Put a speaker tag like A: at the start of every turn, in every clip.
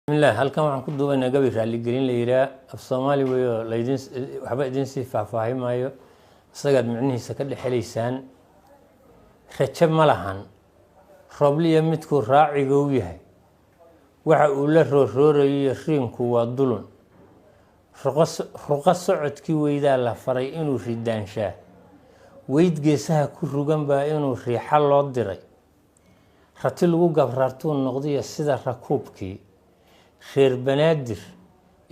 A: بسم الله halkan waxaan ku duubaynaa gabi raali gelin la yiraahdo af Soomaali weeyo laydin waxba idin si faahfaahimayo isagaad macnihiisa ka dhaxeleysaan rajab ma lahan robliya midku raaciga u yahay waxa uu la roororayo riinku waa dulun ruqa socodkii weydaa la faray inuu ridaanshaa weyd geesaha ku rugan baa inuu riixa loo diray rati lagu gabraartuu noqday sida rakuubkii خير بنادر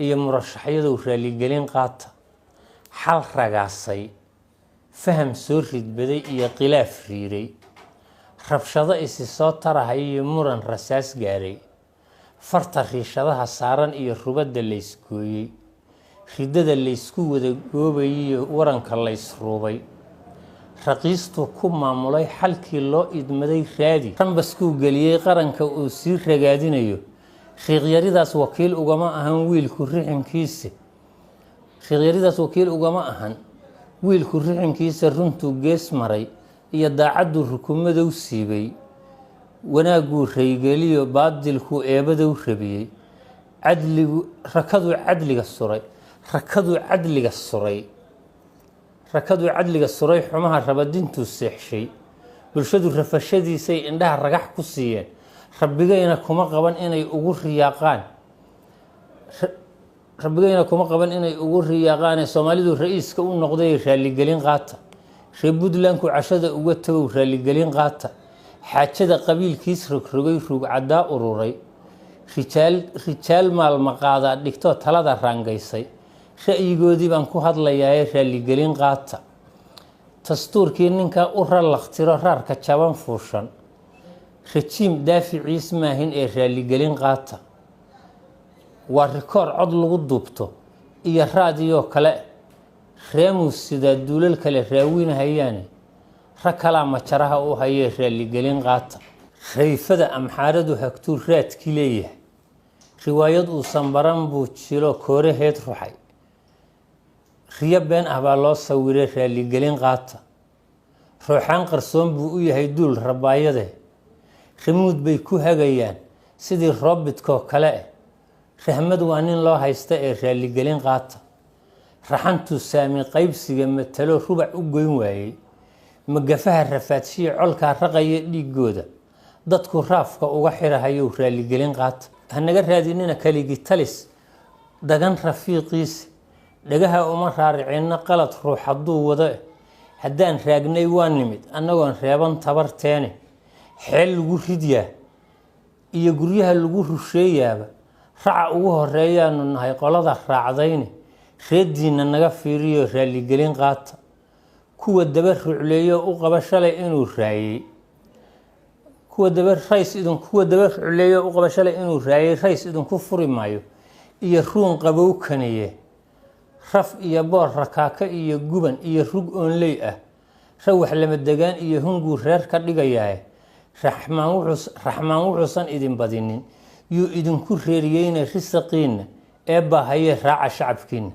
A: iyo murashaxyadu raali gelin qaata xal ragaasay faham soo ridbaday iyo khilaaf riiray rabshado isi soo tarahay iyo muran rasaas gaaray farta riishadaha saaran iyo rubada la iskooyay ridada la isku wada goobay iyo waranka la isruubay raqiistu ku maamulay xalkii loo idmaday raadi ranbasku galiyay qaranka uu sii ragaadinayo خيغيريداس وكيل ugama ahan wiilku rixinkiisa خيغيريداس وكيل ugama ahan wiilku rixinkiisa runtu gees maray iyo daacadu rukumada u siibay wanaagu reegeliyo baadilku eebada u rabiyay rakadu cadliga suray xumaha rabadintu seexshay bulshadu rafashadiisay indhaha ragax ku siiyeen rabbigayna kuma qaban inay ugu riyaaqaan Soomaalidu ra'iiska u noqday raali gelin qaata Puntlandku cashada uga tago raali gelin qaata xaajada qabiilkiis rogrogay rug cada ururay rijaal maal maqaada dhigto talada raangaysay ra'yigoodii baan ku hadlayaa raali gelin qaata dastuurkii ninka u ralaqtiro raarka jaban fuushan رجيم دافعي اسمهن رالي gelin qaata waa rikoor cod lagu duubto iyo raadiyo kale reemu sida duulal kale raawinayaan rakala ma jaraha u hayay raali gelin qaata khayfada amxaaradu hagtuu raadki leeyahay riwaayad uu sanbaran buu jiro kooraheed ruxay riya been ah baa loo sawiray raali gelin qaata ruuxan qarsoon buu u yahay duul rabaayade خمود bay ku hagayaan sidii roobidko kale rahmad waa nin loo haysta raali gelin qaata raxantu saami qaybsiga matalo rubac u goyn waayay magafaha rafaadsiyo colka raqaya dhigooda dadku raafka uga xirahayo raali gelin qaata hanaga raadinina kaligi talis dagan rafiiqiis dhagaha uma raaricina qalad ruux haduu wada hadaan raagnay waa nimid anagoon reeban tabarteene xeel lagu ridyaa iyo guryaha lagu rusheeyaaba raca ugu horeeyaanu nahay qolada raacdayne reediina naga fiiriyo raali gelin qaata kuwa daba rucleeyo u qaba shalay inuu raayay rays idinku furi maayo iyo ruun qabow kaniye raf iyo boor rakaaka iyo guban iyo rug oonley ah rawax lama degaan iyo hungu reer ka dhigayaa raxmaan wuxuusan idin badinin yuu idinku reeriyeyna risaqiina ee baahaye raaca shacabkiina